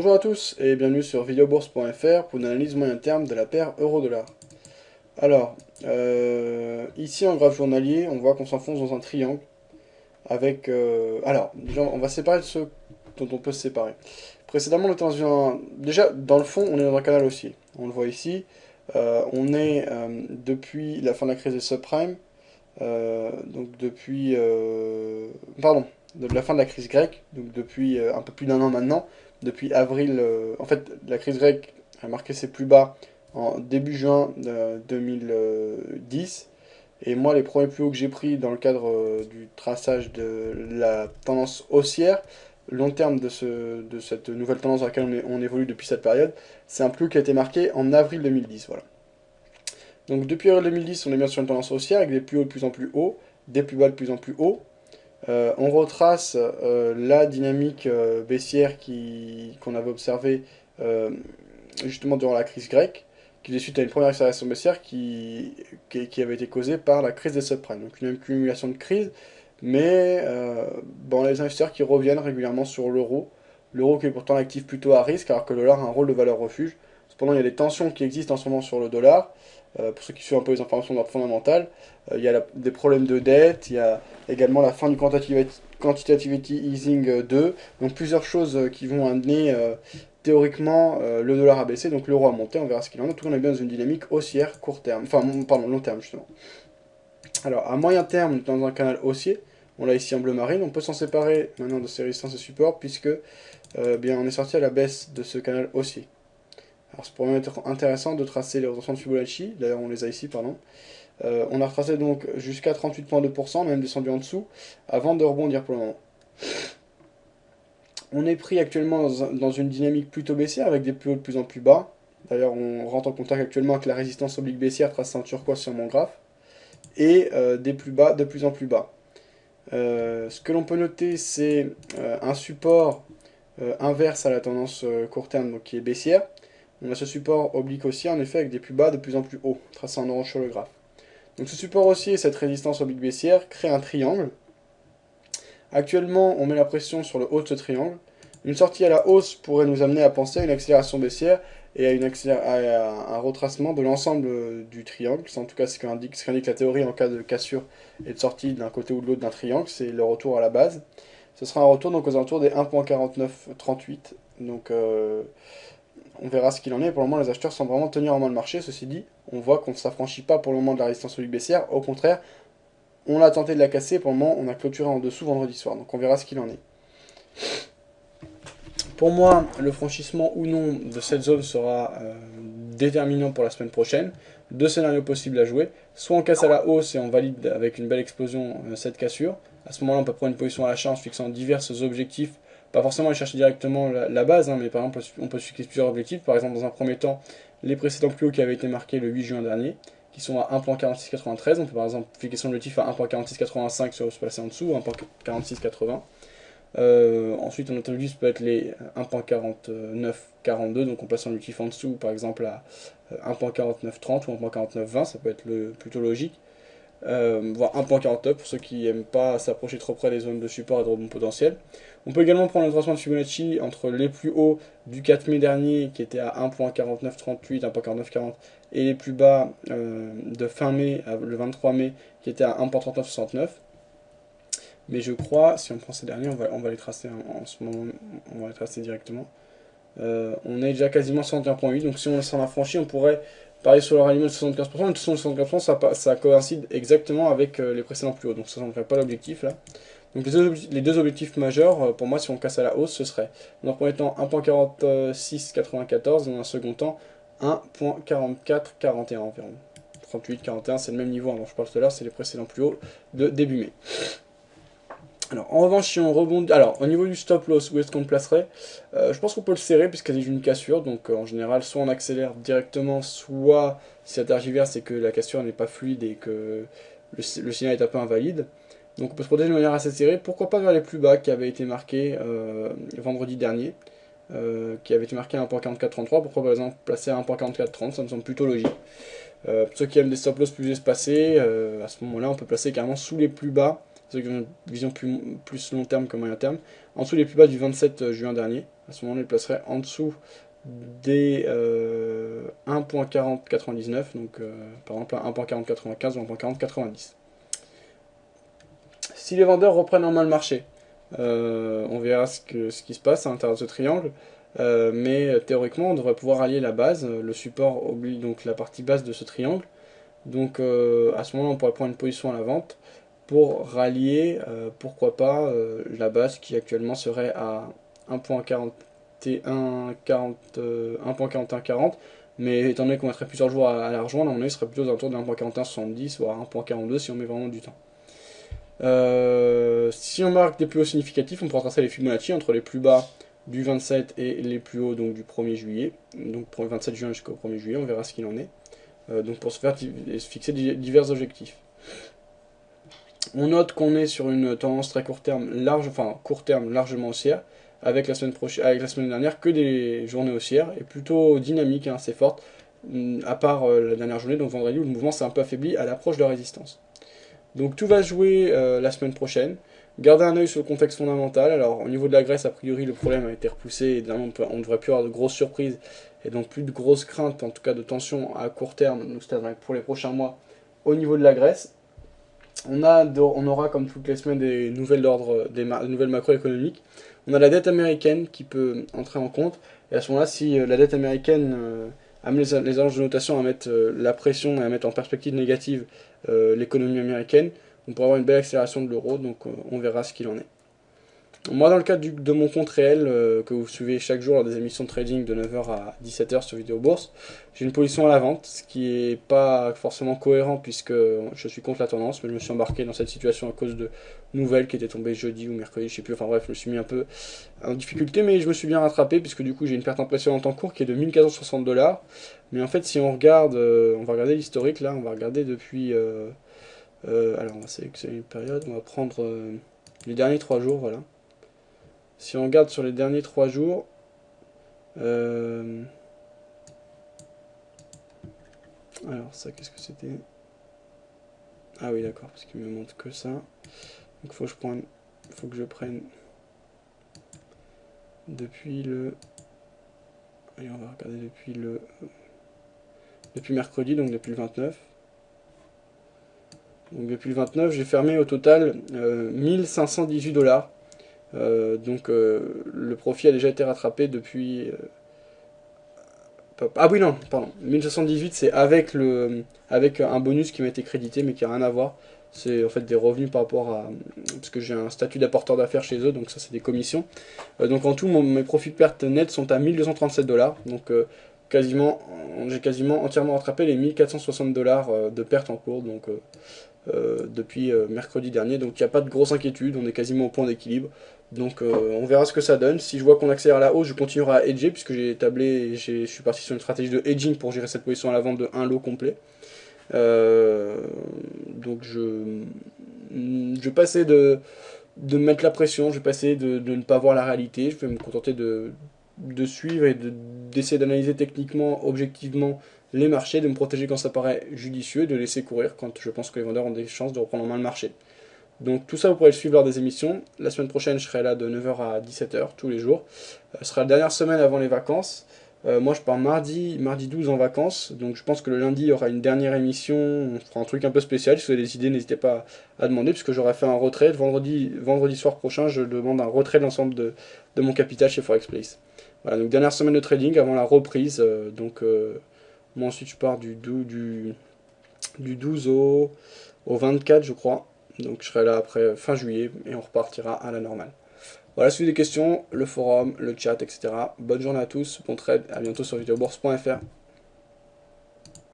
Bonjour à tous et bienvenue sur videobourse.fr pour une analyse moyen terme de la paire euro-dollar. Alors, ici en graphe journalier, on voit qu'on s'enfonce dans un triangle avec... alors, déjà, on va séparer de ceux dont on peut se séparer. Précédemment, on était dans déjà, dans le fond, on est dans un canal haussier. On le voit ici. On est depuis la fin de la crise des subprimes, donc depuis... pardon, de la fin de la crise grecque, donc depuis un peu plus d'un an maintenant, depuis avril... en fait, la crise grecque a marqué ses plus bas en début juin 2010, et moi, les premiers plus hauts que j'ai pris dans le cadre du traçage de la tendance haussière, long terme de cette nouvelle tendance dans laquelle on évolue depuis cette période, c'est un plus haut qui a été marqué en avril 2010, voilà. Donc depuis avril 2010, on est bien sur une tendance haussière avec des plus hauts de plus en plus hauts, des plus bas de plus en plus hauts. On retrace la dynamique baissière qu'on avait observée justement durant la crise grecque, qui est suite à une première accélération baissière qui avait été causée par la crise des subprimes. Donc une accumulation de crises, mais bon, les investisseurs qui reviennent régulièrement sur l'euro qui est pourtant un actif plutôt à risque, alors que le dollar a un rôle de valeur refuge. Cependant, il y a des tensions qui existent en ce moment sur le dollar. Pour ceux qui suivent un peu les informations fondamentales, il y a des problèmes de dette, il y a également la fin du quantitative easing 2, donc plusieurs choses qui vont amener théoriquement le dollar à baisser, donc l'euro à monter, on verra ce qu'il en est. En tout cas, on est bien dans une dynamique haussière court terme, enfin, pardon, long terme justement. Alors, à moyen terme, on est dans un canal haussier, on l'a ici en bleu marine, on peut s'en séparer maintenant de ces résistances et supports, puisque bien, on est sorti à la baisse de ce canal haussier. Alors, ça pourrait être intéressant de tracer les retentions de Fibonacci, d'ailleurs on les a ici, pardon. On a retracé donc jusqu'à 38,2%, on a même descendu en dessous, avant de rebondir pour le moment. On est pris actuellement dans une dynamique plutôt baissière, avec des plus hauts de plus en plus bas. D'ailleurs, on rentre en contact actuellement avec la résistance oblique baissière tracée en turquoise sur mon graphe, et des plus bas de plus en plus bas. Ce que l'on peut noter, c'est un support inverse à la tendance court terme, donc qui est baissière. On a ce support oblique haussier, en effet, avec des plus bas de plus en plus hauts, tracés en orange sur le graphe. Donc ce support haussier et cette résistance oblique baissière créent un triangle. Actuellement, on met la pression sur le haut de ce triangle. Une sortie à la hausse pourrait nous amener à penser à une accélération baissière et à un retracement de l'ensemble du triangle. C'est en tout cas ce qu'indique la théorie en cas de cassure et de sortie d'un côté ou de l'autre d'un triangle, c'est le retour à la base. Ce sera un retour donc aux alentours des 1.4938. Donc on verra ce qu'il en est. Pour le moment, les acheteurs semblent vraiment tenir en main le marché. Ceci dit, on voit qu'on ne s'affranchit pas pour le moment de la résistance oblique baissière. Au contraire, on a tenté de la casser. Pour le moment, on a clôturé en dessous vendredi soir. Donc on verra ce qu'il en est. Pour moi, le franchissement ou non de cette zone sera déterminant pour la semaine prochaine. Deux scénarios possibles à jouer. Soit on casse à la hausse et on valide avec une belle explosion cette cassure. À ce moment-là, on peut prendre une position à l'achat en se fixant divers objectifs. Pas forcément aller chercher directement la base, hein, mais par exemple, on peut se fixer plusieurs objectifs. Par exemple, dans un premier temps, les précédents plus hauts qui avaient été marqués le 8 juin dernier, qui sont à 1.4693. On peut par exemple fixer son objectif à 1.4685 sur se placer en dessous, 1.4680. Ensuite, notre objectif peut être les 1.4942, donc on place un objectif en dessous, par exemple à 1.4930 ou 1.4920, ça peut être plutôt logique. Voire 1.49 pour ceux qui n'aiment pas s'approcher trop près des zones de support et de rebond potentiel. On peut également prendre le tracement de Fibonacci entre les plus hauts du 4 mai dernier qui était à 1.4938, 1.4940 et les plus bas de fin mai, le 23 mai qui était à 1.3969. Mais je crois, si on prend ces derniers, on va les tracer en ce moment, on va les tracer directement. On est déjà quasiment 61.8, donc si on s'en affranchit, on pourrait parier sur le ralliement de 75%, mais de toute façon, le 75%, ça coïncide exactement avec les précédents plus hauts, donc ça ne ferait pas l'objectif là. Donc les deux objectifs majeurs, pour moi, si on casse à la hausse, ce serait, dans un premier temps, 1.4694, et dans un second temps, 1.4441 environ. 38, 41, c'est le même niveau dont je parle tout à l'heure, c'est les précédents plus hauts de début mai. Alors, en revanche, si on rebondit... Alors, au niveau du stop loss, où est-ce qu'on le placerait? Je pense qu'on peut le serrer, puisqu'il y a une cassure. Donc, en général, soit on accélère directement, soit, si ça tergiverse, c'est que la cassure n'est pas fluide et que le signal est un peu invalide. Donc, on peut se protéger de manière assez serrée. Pourquoi pas vers les plus bas qui avaient été marqués vendredi dernier, qui avaient été marqués à 1.4433. Pourquoi, par exemple, placer à 1.4430? Ça me semble plutôt logique. Pour ceux qui aiment des stop loss plus espacés, à ce moment-là, on peut placer carrément sous les plus bas. Ceux qui ont une vision plus long terme que moyen terme, en dessous les plus bas du 27 juin dernier, À ce moment-là, il placerait en dessous des 1.4099, donc par exemple 1.4095 ou 1.4090. Si les vendeurs reprennent en main le marché, on verra ce qui se passe à l'intérieur de ce triangle, mais théoriquement on devrait pouvoir allier la base, le support oublie donc la partie basse de ce triangle, donc à ce moment-là on pourrait prendre une position à la vente pour rallier, pourquoi pas, la base qui actuellement serait à 1.4140, mais étant donné qu'on mettrait plusieurs jours à la rejoindre, à mon avis, ce serait plutôt autour de 1.4170 ou à 1.42 si on met vraiment du temps. Si on marque des plus hauts significatifs, on pourra tracer les Fibonacci entre les plus bas du 27 et les plus hauts donc, du 1er juillet, donc pour le 27 juin jusqu'au 1er juillet, on verra ce qu'il en est, donc pour se fixer divers objectifs. On note qu'on est sur une tendance très court terme, largement haussière, avec la semaine dernière que des journées haussières, et plutôt dynamique, hein, assez forte, à part la dernière journée, donc vendredi, où le mouvement s'est un peu affaibli à l'approche de la résistance. Donc tout va se jouer la semaine prochaine. Gardez un œil sur le contexte fondamental. Alors au niveau de la Grèce, a priori le problème a été repoussé et on ne devrait plus avoir de grosses surprises et donc plus de grosses craintes, en tout cas de tension à court terme, c'est-à-dire pour les prochains mois au niveau de la Grèce. On aura comme toutes les semaines des nouvelles nouvelles macroéconomiques. On a la dette américaine qui peut entrer en compte. Et à ce moment-là, si la dette américaine amène les agences de notation à mettre la pression et à mettre en perspective négative l'économie américaine, on pourrait avoir une belle accélération de l'euro, donc on verra ce qu'il en est. Moi, dans le cadre de mon compte réel, que vous suivez chaque jour lors des émissions de trading de 9h à 17h sur Vidéo Bourse, j'ai une position à la vente, ce qui n'est pas forcément cohérent puisque je suis contre la tendance, mais je me suis embarqué dans cette situation à cause de nouvelles qui étaient tombées jeudi ou mercredi, je sais plus, enfin bref, je me suis mis un peu en difficulté, mais je me suis bien rattrapé puisque du coup j'ai une perte en pression en temps court qui est de 1460 $. Mais en fait, si on regarde, on va regarder l'historique là, on va regarder depuis. Alors, on va sélectionner une période, on va prendre les derniers 3 jours, voilà. Si on regarde sur les derniers 3 jours, alors ça, qu'est-ce que c'était? Ah oui, d'accord, parce qu'il me montre que ça. Donc faut que je prenne depuis le. Allez, on va regarder depuis mercredi, donc depuis le 29. Donc depuis le 29, j'ai fermé au total 1518 $. Donc le profit a déjà été rattrapé depuis. Ah oui, non, pardon. 1078, c'est avec un bonus qui m'a été crédité, mais qui n'a rien à voir. C'est en fait des revenus par rapport à. Parce que j'ai un statut d'apporteur d'affaires chez eux, donc ça, c'est des commissions. Donc en tout, mes profits de perte nets sont à 1237 $. Donc j'ai quasiment entièrement rattrapé les 1460 $ de perte en cours. Donc. Depuis mercredi dernier, donc il n'y a pas de grosse inquiétude, on est quasiment au point d'équilibre, donc on verra ce que ça donne. Si je vois qu'on accélère à la hausse, je continuerai à hedger, puisque j'ai tablé, je suis parti sur une stratégie de hedging pour gérer cette position à la vente de un lot complet. Donc je vais passer de mettre la pression, je vais passer de ne pas voir la réalité, je vais me contenter de suivre et d'essayer d'analyser techniquement, objectivement les marchés, de me protéger quand ça paraît judicieux, de laisser courir quand je pense que les vendeurs ont des chances de reprendre en main le marché. Donc tout ça, vous pourrez le suivre lors des émissions. La semaine prochaine, je serai là de 9h à 17h tous les jours. Ce sera la dernière semaine avant les vacances. Moi, je pars mardi 12 en vacances. Donc je pense que le lundi, il y aura une dernière émission. On fera un truc un peu spécial. Si vous avez des idées, n'hésitez pas à demander, puisque j'aurai fait un retrait. Vendredi soir prochain, je demande un retrait de l'ensemble de mon capital chez Forex Place. Voilà, donc dernière semaine de trading avant la reprise. Moi ensuite je pars du 12 au 24 je crois. Donc je serai là après fin juillet et on repartira à la normale. Voilà, si vous avez des questions, le forum, le chat, etc. Bonne journée à tous, bon trade, à bientôt sur videobourse.fr.